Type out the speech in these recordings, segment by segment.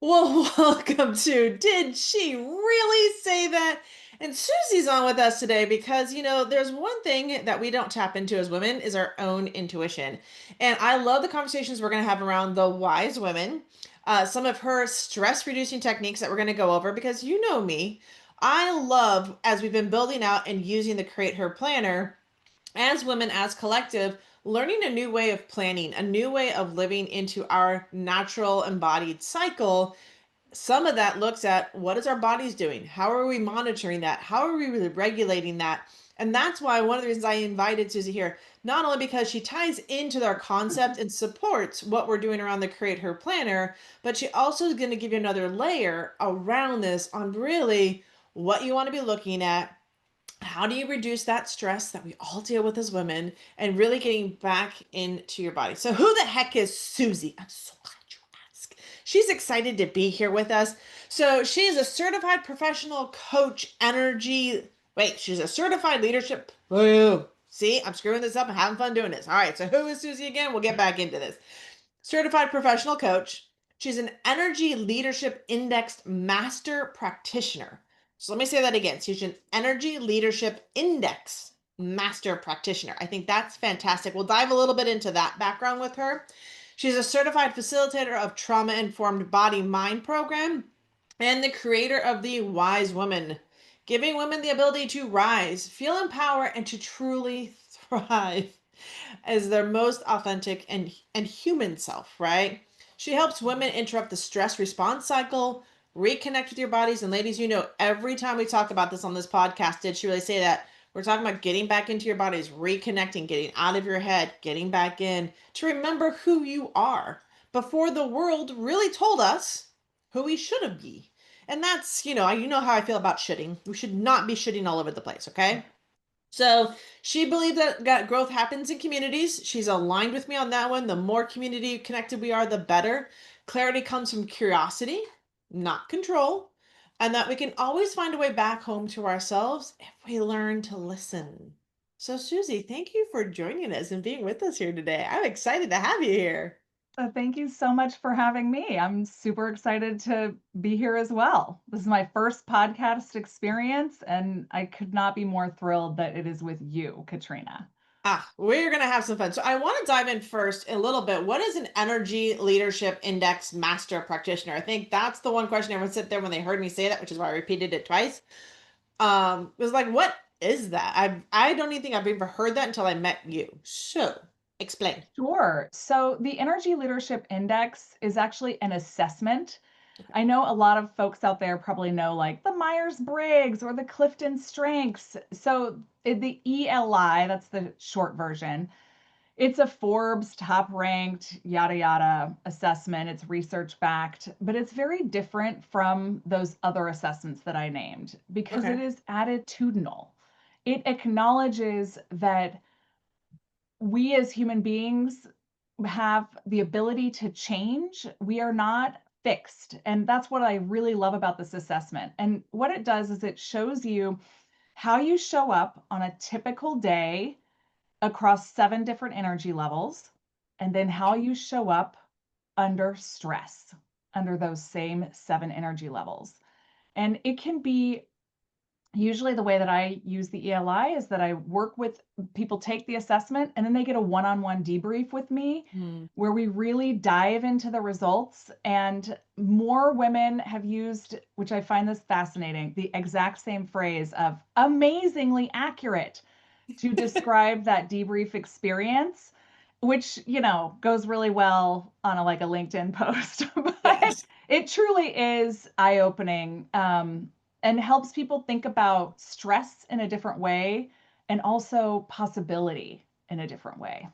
Well, welcome to Did She Really Say That? And Susie's on with us today because, there's one thing that we don't tap into as women is our own intuition. And I love the conversations we're going to have around the wise women, some of her stress reducing techniques that we're going to go over because you know me. I love, as we've been building out and using the Create Her Planner, as women, as collective, learning a new way of planning, a new way of living into our natural embodied cycle. Some of that looks at what is our bodies doing? How are we monitoring that? How are we really regulating that? And that's why one of the reasons I invited Susie here, not only because she ties into our concept and supports what we're doing around the Create Her Planner, but she also is going to give you another layer around this on really what you want to be looking at. How do you reduce that stress that we all deal with as women and really getting back into your body? So, who the heck is Susie? I'm so glad you asked. She's excited to be here with us. So, she is a certified professional coach, energy. Wait, she's a certified leadership. Boo. See, I'm screwing this up and having fun doing this. All right, so who is Susie again? We'll get back into this. Certified professional coach. She's an energy leadership index master practitioner. So let me say that again. She's an energy leadership index master practitioner. I think that's fantastic. We'll dive a little bit into that background with her. She's a certified facilitator of trauma informed body mind program and the creator of the Wise Woman, giving women the ability to rise, feel empowered, and to truly thrive as their most authentic and human self, right? She helps women interrupt the stress response cycle, reconnect with your bodies. And ladies, every time we talk about this on this podcast, did she really say that? We're talking about getting back into your bodies, reconnecting, getting out of your head, getting back in to remember who you are before the world really told us who we should have be. And that's, you know how I feel about shitting. We should not be shitting all over the place, okay? So she believes that growth happens in communities. She's aligned with me on that one. The more community connected we are, the better. Clarity comes from curiosity, not control, and that we can always find a way back home to ourselves if we learn to listen. So, Susie, thank you for joining us and being with us here today. I'm excited to have you here. Thank you so much for having me. I'm super excited to be here as well. This is my first podcast experience, and I could not be more thrilled that it is with you, Katrina. We're going to have some fun. So, I want to dive in first a little bit. What is an energy leadership index master practitioner? I think that's the one question everyone sit there when they heard me say that, which is why I repeated it twice. It was like, what is that? I don't even think I've ever heard that until I met you. So, explain. Sure. So, the Energy Leadership Index is actually an assessment. Okay. I know a lot of folks out there probably know like the Myers-Briggs or the Clifton Strengths. So, the ELI, that's the short version. It's a Forbes top ranked, yada, yada assessment. It's research backed, but it's very different from those other assessments that I named because it Okay. is attitudinal. It acknowledges that we as human beings have the ability to change. We are not fixed. And that's what I really love about this assessment. And what it does is it shows you how you show up on a typical day across 7 different energy levels, and then how you show up under stress, under those same 7 energy levels. And it can be usually the way that I use the ELI is that I work with people, take the assessment, and then they get a one-on-one debrief with me Hmm. where we really dive into the results. And more women have used, which I find this fascinating, the exact same phrase of amazingly accurate to describe that debrief experience, which, goes really well on like a LinkedIn post. But Yes. it truly is eye-opening, and helps people think about stress in a different way and also possibility in a different way.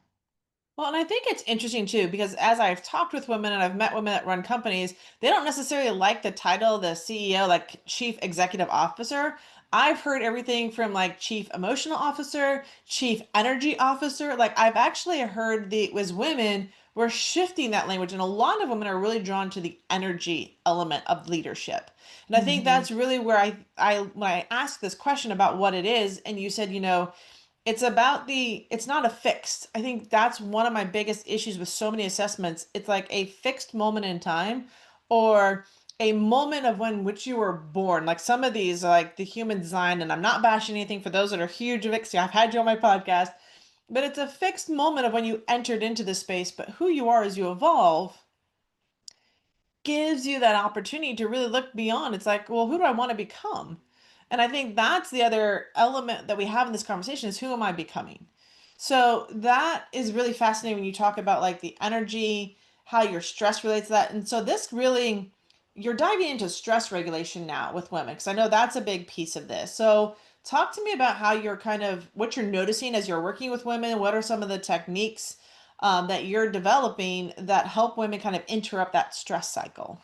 Well, and I think it's interesting too, because as I've talked with women and I've met women that run companies, they don't necessarily like the title, the CEO, like Chief Executive Officer. I've heard everything from like Chief Emotional Officer, Chief Energy Officer. Like I've actually heard the was women were shifting that language, and a lot of women are really drawn to the energy element of leadership. And I think Mhm. that's really where I when I asked this question about what it is, and you said, it's about it's not a fixed. I think that's one of my biggest issues with so many assessments. It's like a fixed moment in time or a moment of when which you were born. Like some of these are like the human design, and I'm not bashing anything for those that are huge Vixie. I've had you on my podcast, but it's a fixed moment of when you entered into this space, but who you are as you evolve gives you that opportunity to really look beyond. It's like, well, who do I want to become? And I think that's the other element that we have in this conversation is who am I becoming? So that is really fascinating when you talk about like the energy, how your stress relates to that. And so this really, you're diving into stress regulation now with women, because I know that's a big piece of this. So talk to me about how you're kind of what you're noticing as you're working with women. What are some of the techniques that you're developing that help women kind of interrupt that stress cycle?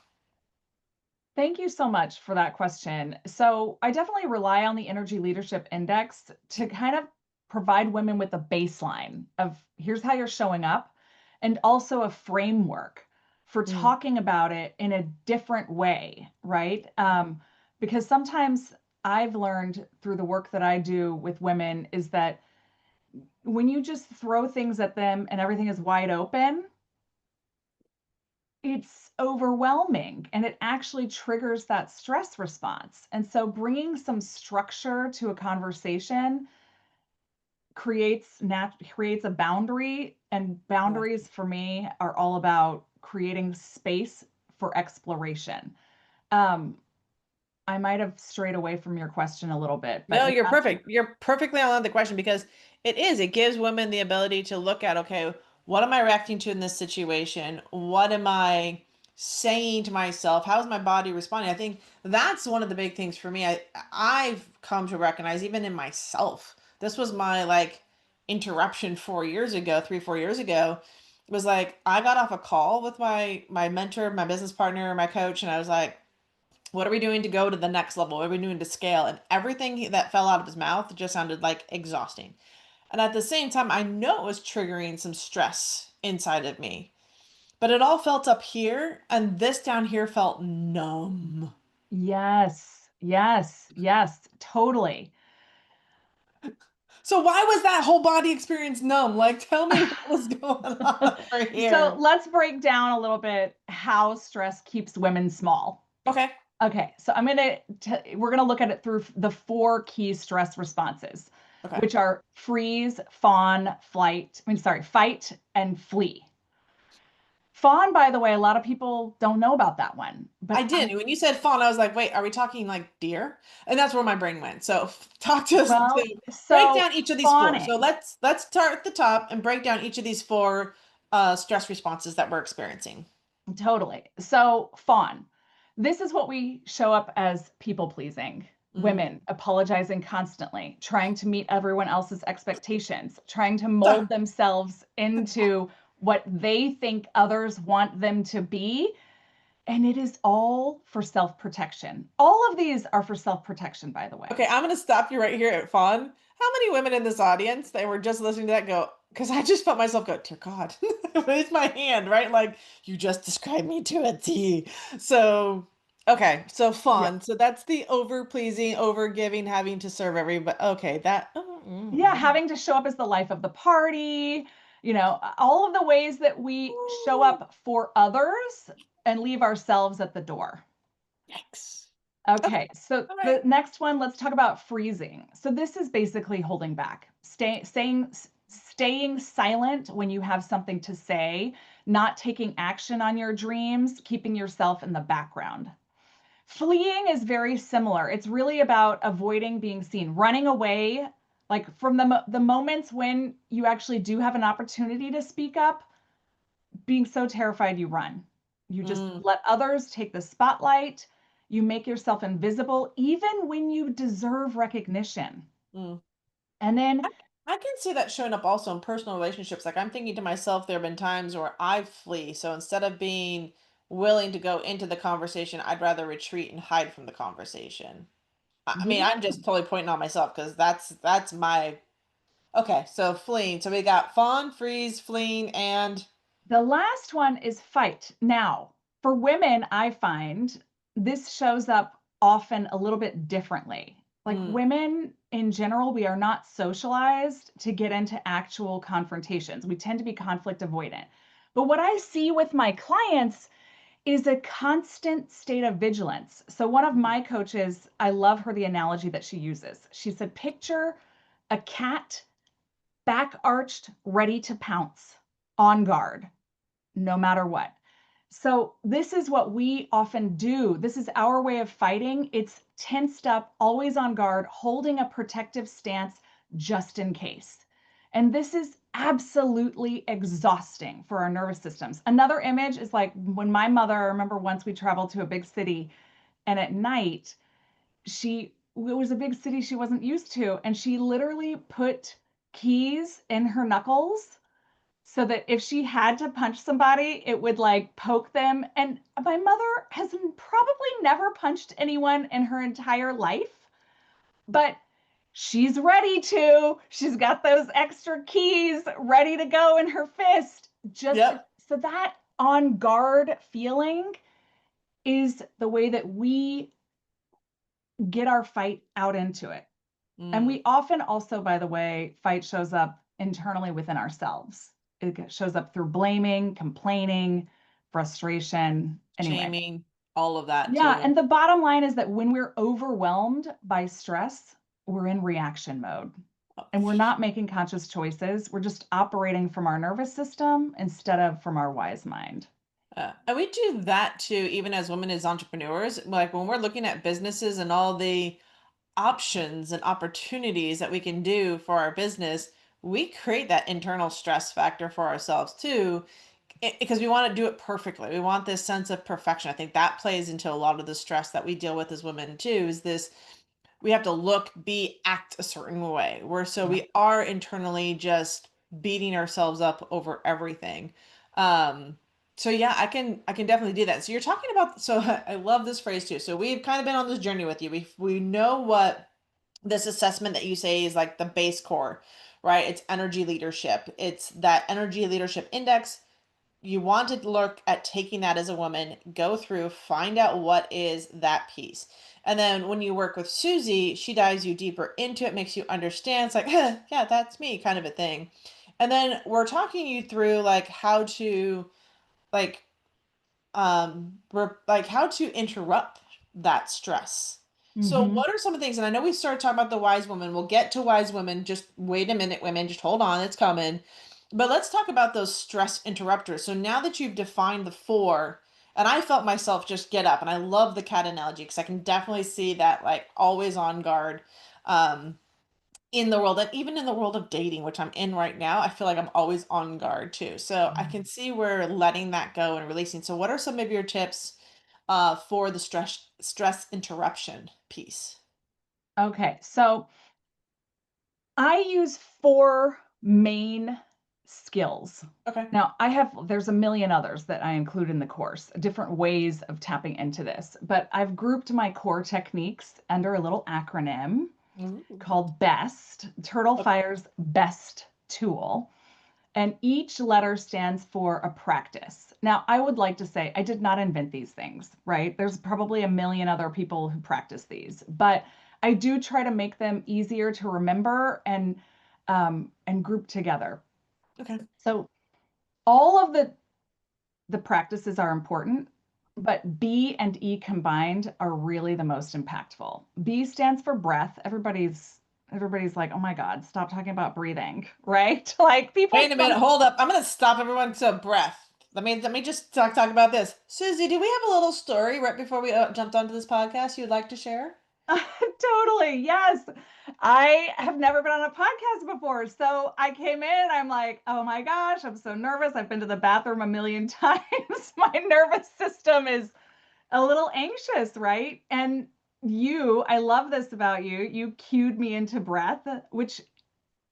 Thank you so much for that question. So, I definitely rely on the Energy Leadership Index to kind of provide women with a baseline of here's how you're showing up, and also a framework for Mm, talking about it in a different way, right? Because sometimes I've learned through the work that I do with women is that when you just throw things at them and everything is wide open, it's overwhelming and it actually triggers that stress response. And so bringing some structure to a conversation creates a boundary, and yeah. boundaries for me are all about creating space for exploration. Um, I might have strayed away from your question a little bit, but No, is you're that perfect. You're perfectly on the question because it gives women the ability to look at, okay, what am I reacting to in this situation? What am I saying to myself? How is my body responding? I think that's one of the big things for me. I've come to recognize even in myself. This was my like interruption 4 years ago, 3, 4 years ago. It was like I got off a call with my mentor, my business partner, my coach, and I was like, what are we doing to go to the next level? What are we doing to scale? And everything that fell out of his mouth just sounded like exhausting. And at the same time, I know it was triggering some stress inside of me. But it all felt up here, and this down here felt numb. yes, yes, yes, totally. So why was that whole body experience numb? Like, tell me what was going on over So here. let's break down a little bit how stress keeps women small. Okay. Okay, so we're gonna look at it through the four key stress responses, Okay. which are freeze, fawn, fight, and flee. Fawn, by the way, a lot of people don't know about that one, I but did. When you said fawn, I was like, wait, are we talking like deer? And that's where my brain went. So talk to us. So break so down each of these four. So fawning, let's start at the top and break down each of these four stress responses that we're experiencing. totally. So fawn, this is what we show up as people pleasing. Mm. Women apologizing constantly, trying to meet everyone else's expectations, trying to mold Ah, themselves into what they think others want them to be. And it is all for self protection. All of these are for self protection, by the way. okay, I'm gonna stop you right here at fawn. How many women in this audience that were just listening to that go? Because I just felt myself go, dear God, raise my hand, right? Like you just described me to a T. So okay, so Yeah. fawn. So that's the over pleasing, over giving, having to serve everybody. Okay, that. Yeah. Having to show up as the life of the party, all of the ways that we show Ooh, up for others and leave ourselves at the door. yikes. Okay, Okay, so all the right. next one, let's talk about freezing. So this is basically holding back, staying silent when you have something to say, not taking action on your dreams, keeping yourself in the background. Fleeing is very similar. It's really about avoiding being seen, running away, like from the moments when you actually do have an opportunity to speak up, being so terrified you run. You just Mm, let others take the spotlight. You make yourself invisible even when you deserve recognition. mm. And then, I, I can see that showing up also in personal relationships. Like I'm thinking to myself, there have been times where I flee. So instead of being willing to go into the conversation, I'd rather retreat and hide from the conversation. I mean, I'm yeah, just totally pointing on myself because that's my okay. So fleeing. So we got fawn, freeze, fleeing, and the last one is fight. Now, for women, I find this shows up often a little bit differently. Like mm, women in general, we are not socialized to get into actual confrontations. We tend to be conflict avoidant. But what I see with my clients is a constant state of vigilance. So, one of my coaches, I love her, the analogy that she uses. She said, picture a cat back arched, ready to pounce, on guard, no matter what. So, this is what we often do. This is our way of fighting. It's tensed up, always on guard, holding a protective stance just in case. And this is absolutely exhausting for our nervous systems. Another image is like when my mother, I remember once we traveled to a big city, and at night, it was a big city she wasn't used to, and she literally put keys in her knuckles so that if she had to punch somebody, it would like poke them. And my mother has probably never punched anyone in her entire life, but she's ready to. She's got those extra keys ready to go in her fist. Just Yep. so that on guard feeling is the way that we get our fight out into it. And Mm. we often also, by the way, fight shows up internally within ourselves. It shows up through blaming, complaining, frustration. Anyway, Shaming, all of that yeah. too. And the bottom line is that when we're overwhelmed by stress, we're in reaction mode and we're not making conscious choices. We're just operating from our nervous system instead of from our wise mind. And we do that too, even as women as entrepreneurs. Like when we're looking at businesses and all the options and opportunities that we can do for our business, we create that internal stress factor for ourselves too, because we want to do it perfectly. We want this sense of perfection. I think that plays into a lot of the stress that we deal with as women too, is this we have to look, be, act a certain way. Where so Yeah. we are internally just beating ourselves up over everything. Um, so yeah, I can definitely do that. So you're talking about so I love this phrase too. So we've kind of been on this journey with you. We know what this assessment that you say is like the base core, right? It's energy leadership. It's that energy leadership index. You want to look at taking that as a woman, go through, find out what is that piece. And then when you work with Susie, she dives you deeper into it, makes you understand. It's like, yeah, that's me kind of a thing. And then we're talking you through like how to like like how to interrupt that stress. So Mm-hmm. what are some of the things, and I know we started talking about the wise woman, we'll get to wise women, just wait a minute, women, just hold on, it's coming. But let's talk about those stress interrupters. So now that you've defined the four, and I felt myself just get up, and I love the cat analogy because I can definitely see that like always on guard. um in the world, and even in the world of dating, which I'm in right now, I feel like I'm always on guard too. So I can see where letting that go and releasing. So what are some of your tips for the stress interruption piece? Okay, so I use four main skills. Okay. Now, there's a million others that I include in the course, different ways of tapping into this, but I've grouped my core techniques under a little acronym Ooh. called BEST, Turtle Okay. Fire's BEST tool. And each letter stands for a practice. Now, I would like to say I did not invent these things, right? There's probably a million other people who practice these, but I do try to make them easier to remember and group together. Okay. So all of the practices are important, but B and E combined are really the most impactful. B stands for breath. Everybody's like, "Oh my God, stop talking about breathing," right? Like people Wait a minute. don't. Hold up. I'm gonna stop everyone to a breath. Let me just talk about this. Susie, do we have a little story right before we jumped onto this podcast you'd like to share? Totally. Yes. I have never been on a podcast before. So I came in, I'm like, oh my gosh, I'm so nervous. I've been to the bathroom a million times. My nervous system is a little anxious, right? And I love this about you. You cued me into breath, which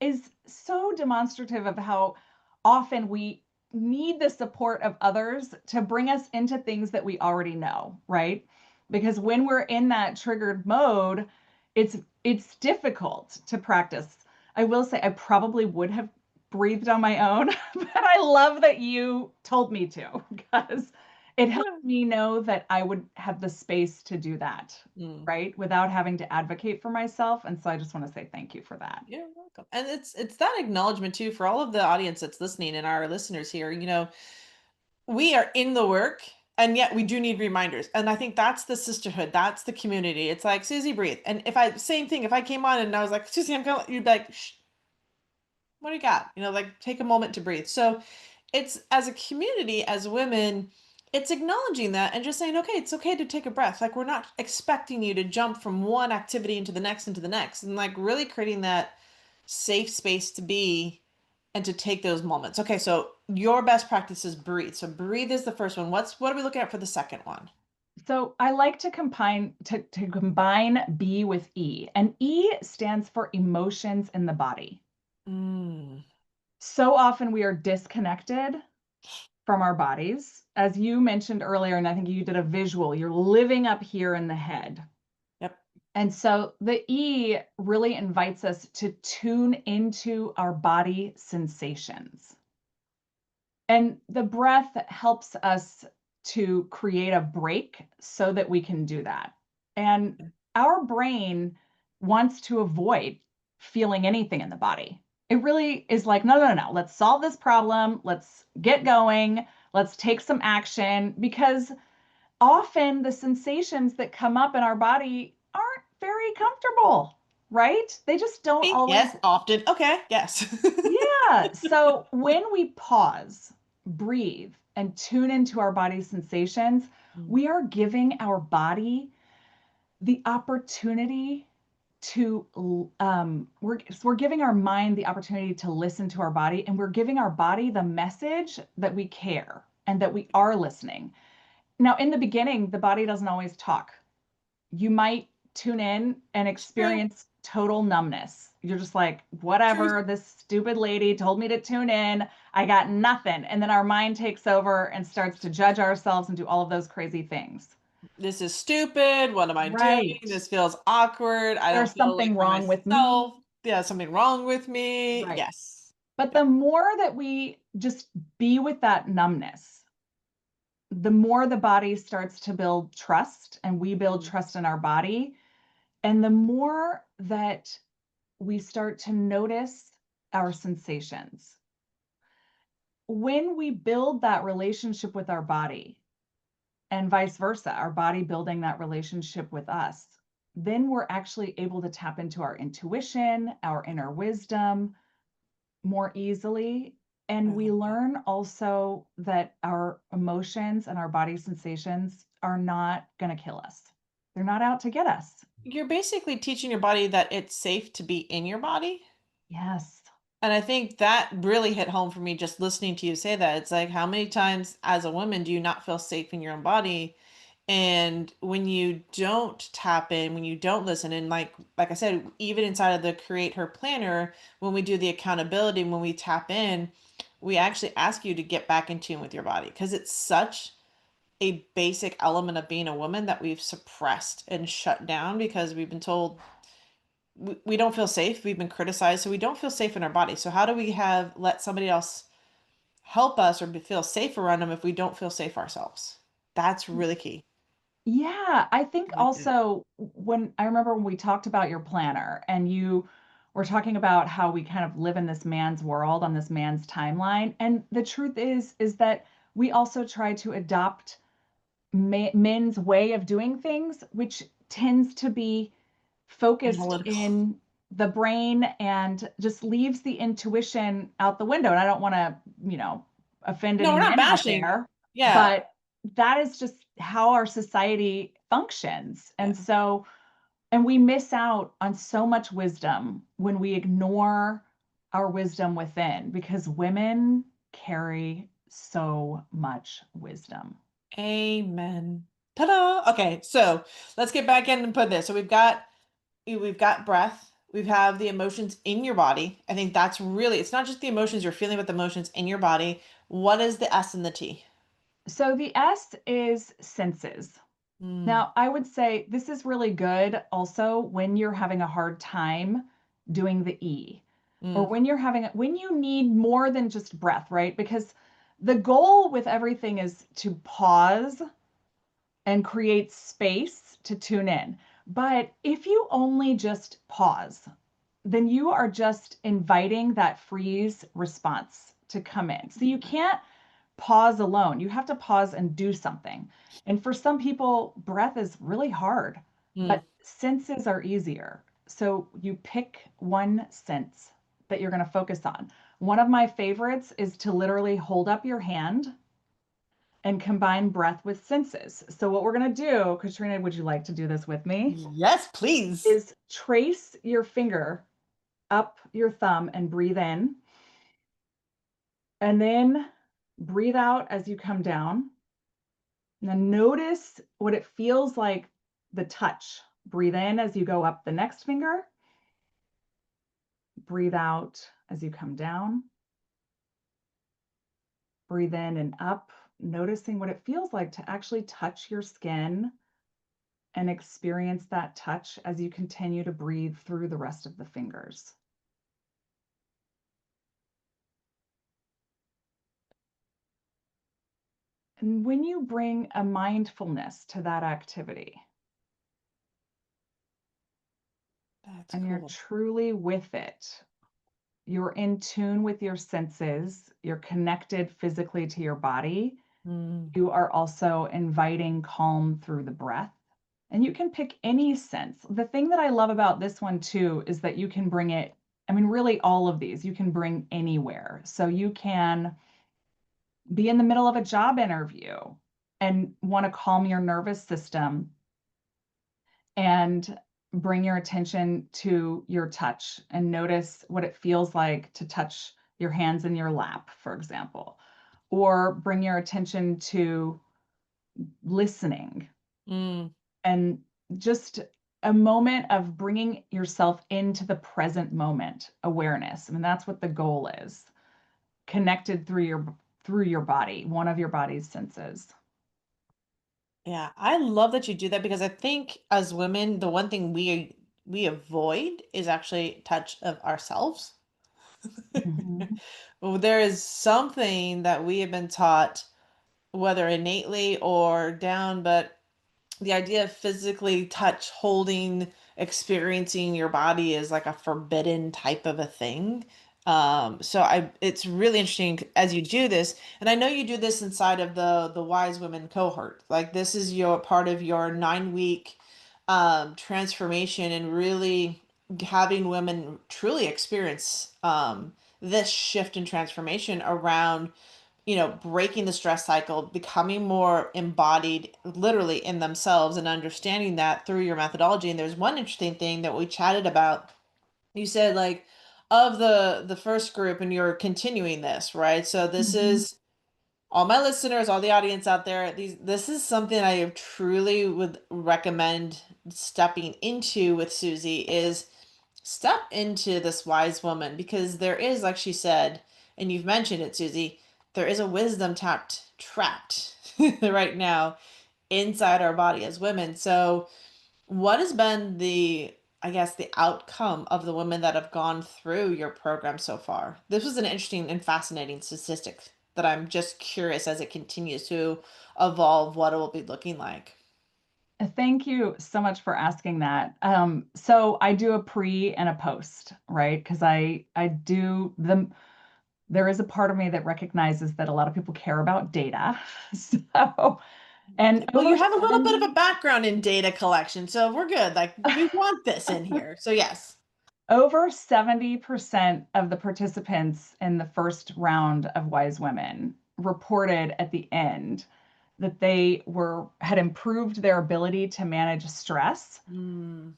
is so demonstrative of how often we need the support of others to bring us into things that we already know, right? Because when we're in that triggered mode, it's it's difficult to practice. I will say I probably would have breathed on my own, but I love that you told me to because it helped me know that I would have the space to do that, Mm. right? Without having to advocate for myself. And so I just want to say thank you for that. You're welcome. And it's that acknowledgement too for all of the audience that's listening and our listeners here. We are in the work. And yet we do need reminders. And I think that's the sisterhood. That's the community. It's like, Susie, breathe. And if I, same thing, if I came on and I was like, Susie, I'm going, you'd be like, shh, what do you got? Like take a moment to breathe. So it's as a community, as women, it's acknowledging that and just saying, okay, it's okay to take a breath. Like we're not expecting you to jump from one activity into the next, and like really creating that safe space to be and to take those moments. Okay, so your best practice is breathe. So breathe is the first one. What are we looking at for the second one? So I like to combine B with E, and E stands for emotions in the body. Mm, So often we are disconnected from our bodies. As you mentioned earlier, and I think you did a visual, you're living up here in the head. yep. And so the E really invites us to tune into our body sensations. And the breath helps us to create a break so that we can do that. And our brain wants to avoid feeling anything in the body. It really is like, no, no, no, let's solve this problem. Let's get going. Let's take some action because often the sensations that come up in our body aren't very comfortable, right? They just don't Yes, always. often. Okay, yes. Yeah. So when we pause, breathe, and tune into our body's sensations, Mm, we are giving our body the opportunity to, we're giving our mind the opportunity to listen to our body, and we're giving our body the message that we care and that we are listening. Now, in the beginning, the body doesn't always talk. You might tune in and true. experience total numbness. You're just like, Truth. whatever, this stupid lady told me to tune in. I got nothing. And then our mind takes over and starts to judge ourselves and do all of those crazy things. This is stupid. What am I doing? Right. This feels awkward. I don't There's feel like something for wrong with me. myself. Yeah, something wrong with me. Right. Yes. But Yeah. the more that we just be with that numbness, the more the body starts to build trust and we build Mm, trust in our body. And the more that we start to notice our sensations. When we build that relationship with our body, and vice versa, our body building that relationship with us, then we're actually able to tap into our intuition, our inner wisdom more easily. I And we love that. learn also that our emotions and our body sensations are not going to kill us, they're not out to get us. You're basically teaching your body that it's safe to be in your body. Yes. And I think that really hit home for me just listening to you say that. It's like, how many times as a woman do you not feel safe in your own body? And when you don't tap in, when you don't listen, and like I said, even inside of the Create Her Planner, when we do the accountability, when we tap in, we actually ask you to get back in tune with your body because it's such a basic element of being a woman that we've suppressed and shut down because we've been told we don't feel safe. We've been criticized, so we don't feel safe in our body. So how do we have let somebody else help us or feel safe around them if we don't feel safe ourselves? That's really key. Yeah, I think I like that. also when I remember when we talked about your planner and you were talking about how we kind of live in this man's world on this man's timeline. And the truth is that we also try to adopt men's way of doing things, which tends to be focused Analytical. in the brain and just leaves the intuition out the window. And I don't want to, offend No, any we're not men out bashing. there, Yeah. but that is just how our society functions. Yeah. And so, and we miss out on so much wisdom when we ignore our wisdom within because women carry so much wisdom. Amen. Ta-da. Okay, so let's get back in and put this. So we've got breath. We have the emotions in your body. I think that's really, it's not just the emotions you're feeling, but the emotions in your body. What is the S and the T? So the S is senses. Mm, Now, I would say this is really good also when you're having a hard time doing the E or mm, when you need more than just breath, right? Because the goal with everything is to pause and create space to tune in. But if you only just pause, then you are just inviting that freeze response to come in. So you can't pause alone. You have to pause and do something. And for some people, breath is really hard, Mm. but senses are easier. So you pick one sense that you're going to focus on. One of my favorites is to literally hold up your hand and combine breath with senses. So what we're going to do, Katrina, would you like to do this with me? Yes, please. Is trace your finger up your thumb and breathe in, and then breathe out as you come down. Now notice what it feels like, the touch. Breathe in as you go up the next finger. Breathe out as you come down. Breathe in and up, noticing what it feels like to actually touch your skin and experience that touch as you continue to breathe through the rest of the fingers. And when you bring a mindfulness to that activity That's and you're cool. truly with it, you're in tune with your senses, you're connected physically to your body, Mm. you are also inviting calm through the breath. And you can pick any sense. The thing that I love about this one too is that you can bring it, I mean, really all of these you can bring anywhere. So you can be in the middle of a job interview and want to calm your nervous system and bring your attention to your touch and notice what it feels like to touch your hands in your lap, for example, or bring your attention to listening Mm. and just a moment of bringing yourself into the present moment awareness. I mean, that's what the goal is, connected through your body, one of your body's senses. Yeah, I love that you do that because I think as women, the one thing we avoid is actually touch of ourselves. Mhm. Well, there is something that we have been taught, whether innately or down, but the idea of physically touch, holding, experiencing your body is like a forbidden type of a thing. So it's really interesting as you do this, and I know you do this inside of the Wise Women cohort. Like this is your part of your 9 week transformation and really having women truly experience this shift and transformation around breaking the stress cycle, becoming more embodied literally in themselves and understanding that through your methodology. And there's one interesting thing that we chatted about. You said like of the first group and you're continuing this, right? So this Mhm. is all my listeners, all the audience out there, this is something I truly would recommend stepping into with Susie is step into this wise woman because there is, like she said, and you've mentioned it, Susie, there is a wisdom tapped trapped right now inside our body as women. So, what has been I guess, the outcome of the women that have gone through your program so far? This was an interesting and fascinating statistic that I'm just curious as it continues to evolve what it will be looking like. Thank you so much for asking that. So I do a pre and a post, right? Because I do the there is a part of me that recognizes that a lot of people care about data. So, and Well, over you have a little bit of 70 a background in data collection, so we're good. Like, we want this in here. So, yes. over 70% of the participants in the first round of Wise Women reported at the end that they had improved their ability to manage stress, Mm,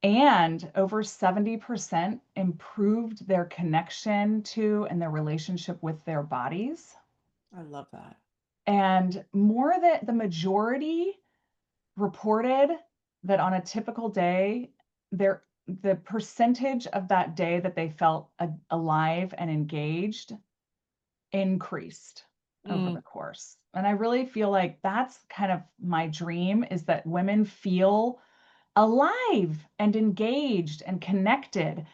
and over 70% improved their connection to and their relationship with their bodies. I love that. And more than the majority reported that on a typical day, the percentage of that day that they felt alive and engaged increased over Mm, the course. And I really feel like that's kind of my dream, is that women feel alive and engaged and connected.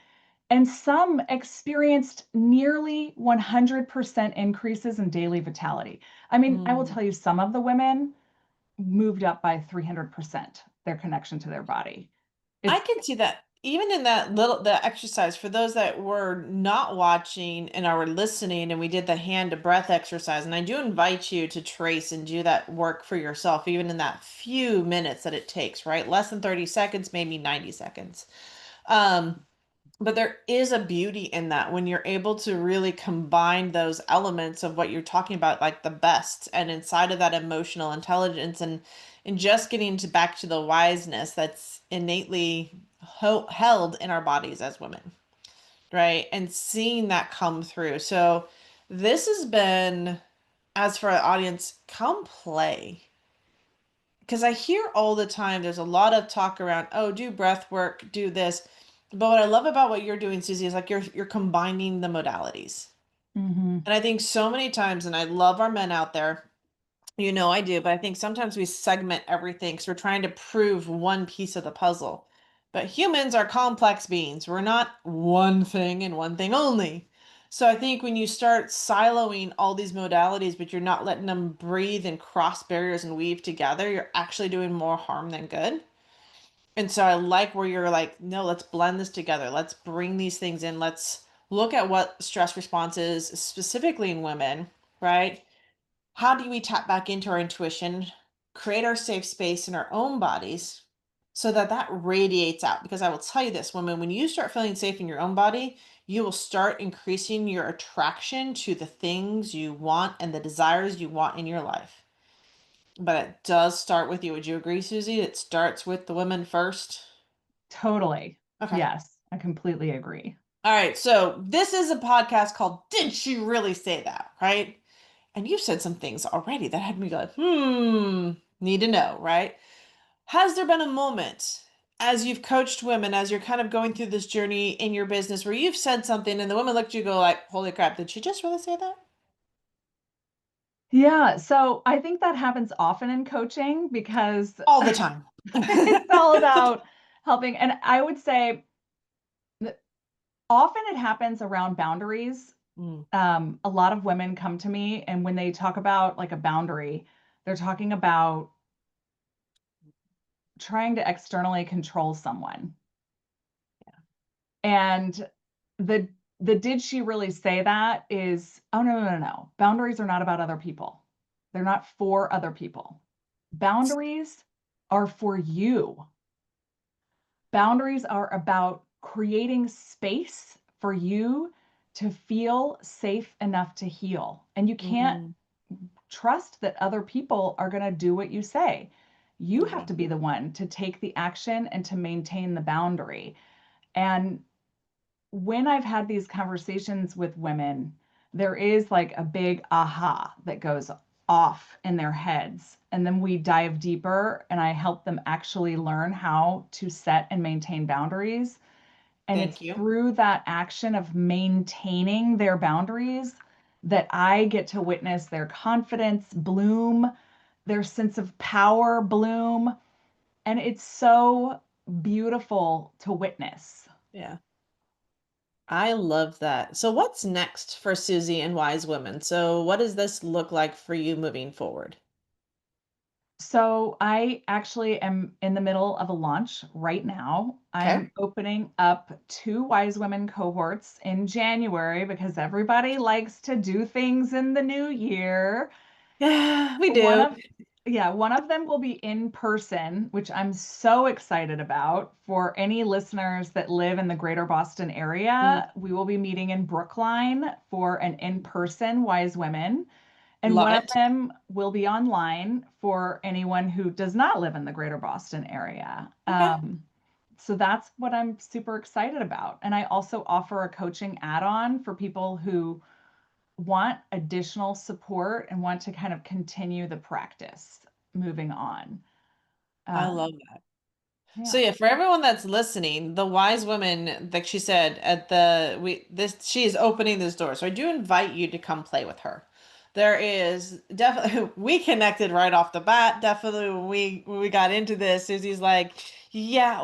And some experienced nearly 100% increases in daily vitality. I mean, I will mm. tell you, some of the women moved up by 300% their connection to their body. I It's can see that even in that little the exercise for those that were not watching and are listening, and we did the hand to breath exercise, and I do invite you to trace and do that work for yourself, even in that few minutes that it takes, right? Less than 30 seconds, maybe 90 seconds. Um, but there is a beauty in that when you're able to really combine those elements of what you're talking about, like the best, and inside of that emotional intelligence and just getting to back to the wiseness that's innately held in our bodies as women, right? And seeing that come through. So this has been, as for our audience, come play. Because I hear all the time there's a lot of talk around, oh, do breath work, do this. But what I love about what you're doing, Susie, is like you're combining the modalities. Mhm. And I think so many times, and I love our men out there, you know I do, but I think sometimes we segment everything because we're trying to prove one piece of the puzzle. But humans are complex beings. We're not one thing and one thing only. So I think when you start siloing all these modalities, but you're not letting them breathe and cross barriers and weave together, you're actually doing more harm than good. And so I like where you're like, no, let's blend this together. Let's bring these things in. Let's look at what stress response is specifically in women, right? How do we tap back into our intuition, create our safe space in our own bodies so that that radiates out? Because I will tell you this, women, when you start feeling safe in your own body, you will start increasing your attraction to the things you want and the desires you want in your life. But it does start with you. Would you agree, Susie? It starts with the women first. Totally. Okay. Yes, I completely agree. All right. So this is a podcast called Did She Really Say That? Right? And you've said some things already that had me go, need to know, right? Has there been a moment as you've coached women, as you're kind of going through this journey in your business where you've said something and the women looked at you and go like, holy crap, did she just really say that? Yeah, so I think that happens often in coaching because All the time. it's all about helping. And I would say that often it happens around boundaries. Mm, A lot of women come to me, and when they talk about like a boundary, they're talking about trying to externally control someone. And the the did she really say that is, oh no, no, no, no. Boundaries are not about other people. They're not for other people. Boundaries are for you. Boundaries are about creating space for you to feel safe enough to heal. And you can't mm, trust that other people are going to do what you say. You have yeah. to be the one to take the action and to maintain the boundary. And when I've had these conversations with women, there is like a big aha that goes off in their heads. And then we dive deeper and I help them actually learn how to set and maintain boundaries. And it's Thank you. through that action of maintaining their boundaries that I get to witness their confidence bloom, their sense of power bloom. And it's so beautiful to witness. Yeah. I love that. So what's next for Susie and Wise Women? So what does this look like for you moving forward? So I actually am in the middle of a launch right now. I Okay. am opening up 2 Wise Women cohorts in January because everybody likes to do things in the new year. Yeah, we One do. of Yeah, one of them will be in person, which I'm so excited about. For any listeners that live in the greater Boston Mm, area, we will be meeting in Brookline for an in-person Wise Women. And love one of it. them will be online for anyone who does not live in the greater Boston area. Okay. So that's what I'm super excited about. And I also offer a coaching add on for people who want additional support and want to kind of continue the practice moving on. I Um, love that. So yeah. yeah, for everyone that's listening, the wise woman, like she said, at the we this she is opening this door. So I do invite you to come play with her. There is definitely we connected right off the bat. Definitely when we got into this, Susie's like, yeah,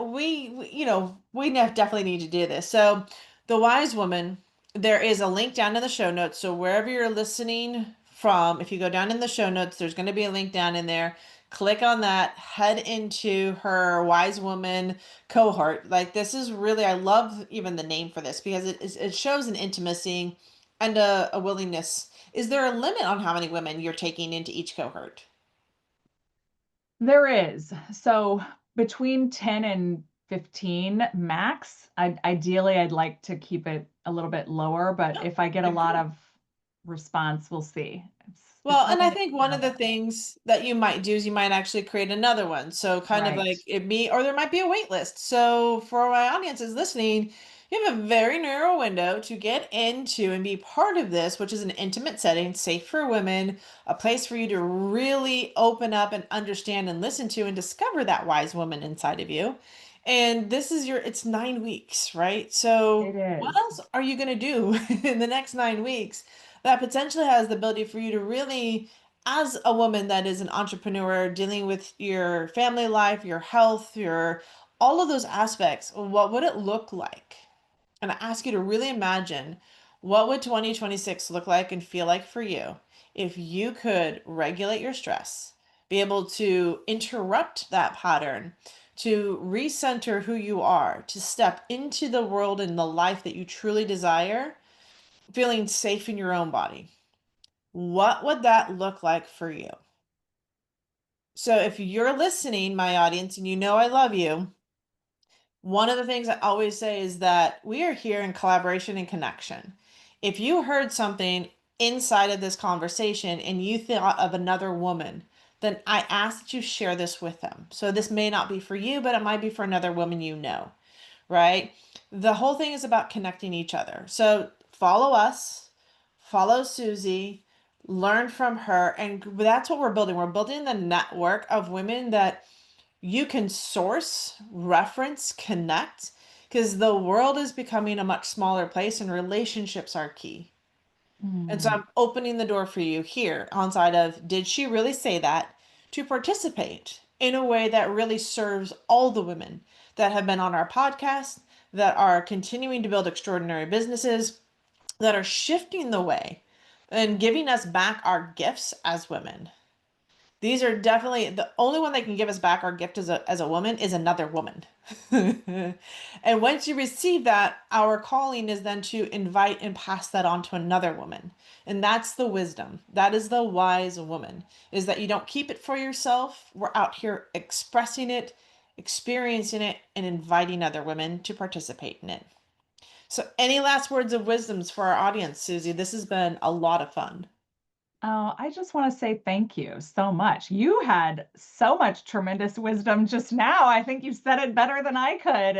definitely need to do this. So the wise woman, there is a link down in the show notes. So wherever you're listening from, if you go down in the show notes, there's going to be a link down in there. click on that, head into her wise woman cohort. Like this is really, I love even the name for this because it shows an intimacy and a willingness. Is there a limit on how many women you're taking into each cohort? There is. So between 10 and 15 max. Ideally, I'd like to keep it a little bit lower, but No, if I get a good lot point. of response, we'll see. It's Well, and I really think one of the experimental. things that you might do is you might actually create another one. So kind of Right. like it be, or there might be a wait list. So for my audiences listening, you have a very narrow window to get into and be part of this, which is an intimate setting, safe for women, a place for you to really open up and understand and listen to and discover that wise woman inside of you. And this is it's 9 weeks, right? It So what is. else are you going to do in the next 9 weeks that potentially has the ability for you to really, as a woman that is an entrepreneur dealing with your family life, your health, your all of those aspects, what would it look like? And I ask you to really imagine what would 2026 look like and feel like for you if you could regulate your stress, be able to interrupt that pattern, to recenter who you are, to step into the world and the life that you truly desire, feeling safe in your own body. What would that look like for you? So if you're listening, my audience, and you know I love you, one of the things I always say is that we are here in collaboration and connection. If you heard something inside of this conversation and you thought of another woman, then I ask that you share this with them. So this may not be for you, but it might be for another woman you know, right? The whole thing is about connecting each other. So follow us, follow Susie, learn from her, and that's what we're building. We're building the network of women that you can source, reference, connect, because the world is becoming a much smaller place and relationships are key. And so Mm. I'm opening the door for you here on side of did she really say that to participate in a way that really serves all the women that have been on our podcast, that are continuing to build extraordinary businesses, that are shifting the way and giving us back our gifts as women. These are definitely the only one that can give us back our gift as a woman is another woman. And once you receive that, our calling is then to invite and pass that on to another woman. And that's the wisdom. That is the wise woman, is that you don't keep it for yourself. We're out here expressing it, experiencing it, and inviting other women to participate in it. So, any last words of wisdoms for our audience, Susie? This has been a lot of fun. Oh, I just want to say thank you so much. You had so much tremendous wisdom just now. I think you said it better than I could.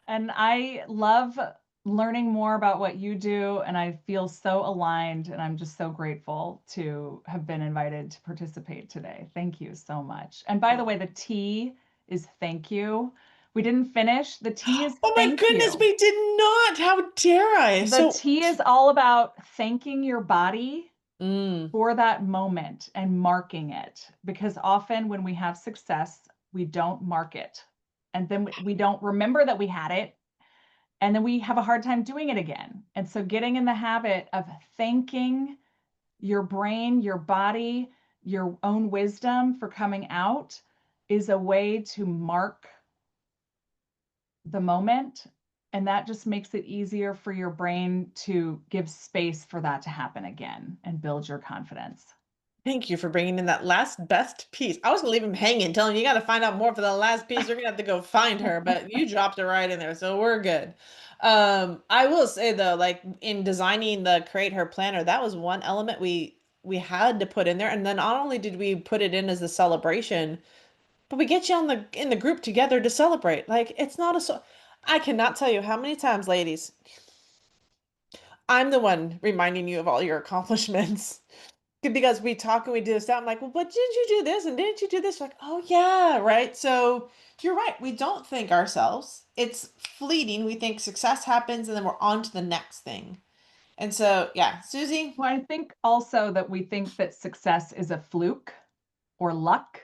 And I love learning more about what you do, and I feel so aligned, and I'm just so grateful to have been invited to participate today. Thank you so much. And by the way, the T is thank you. We didn't finish. The T is Oh my thank goodness, you. we did not. How dare I? The So, T is all about thanking your body mm, for that moment and marking it, because often when we have success, we don't mark it. And then we don't remember that we had it. And then we have a hard time doing it again. And so getting in the habit of thanking your brain, your body, your own wisdom for coming out is a way to mark the moment. And that just makes it easier for your brain to give space for that to happen again and build your confidence. thank you for bringing in that last best piece. I was gonna leave him hanging, telling him you got to find out more for the last piece. You're gonna have to go find her, but you dropped it right in there, so we're good. I will say though, like in designing the Create Her planner, that was one element we had to put in there, and then not only did we put it in as a celebration, but we get you on the in the group together to celebrate. Like it's not a so. I cannot tell you how many times, ladies, I'm the one reminding you of all your accomplishments. Because we talk and we do this that I'm like, well, but did you do this and didn't you do this? Like, oh yeah, right. So you're right. We don't think ourselves. It's fleeting. We think success happens and then we're on to the next thing. And so yeah, Susie, Well, I think also that we think that success is a fluke or luck.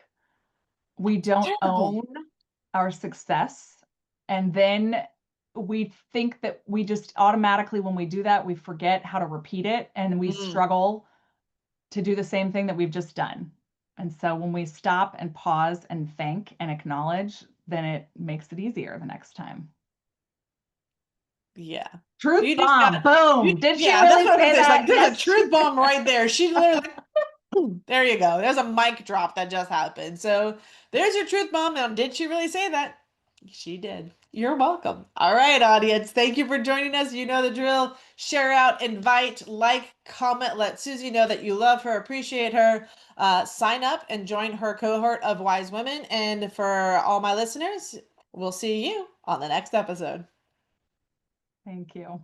We don't terrible. own our success. And then we think that we just automatically, when we do that, we forget how to repeat it and we Mm. struggle to do the same thing that we've just done. And so when we stop and pause and thank and acknowledge, then it makes it easier the next time. Yeah. Truth You just got bomb. Boom. Did she yeah, that's really what I was say gonna say. It's that? like there's a Yes, she truth bomb did. right there. She literally boom, there you go. There's a mic drop that just happened. So there's your truth bomb. Now, did she really say that? She did. You're welcome. All right, audience. Thank you for joining us. You know the drill. Share out, invite, like, comment. Let Susie know that you love her, appreciate her. Sign up and join her cohort of wise women. And for all my listeners, we'll see you on the next episode. Thank you.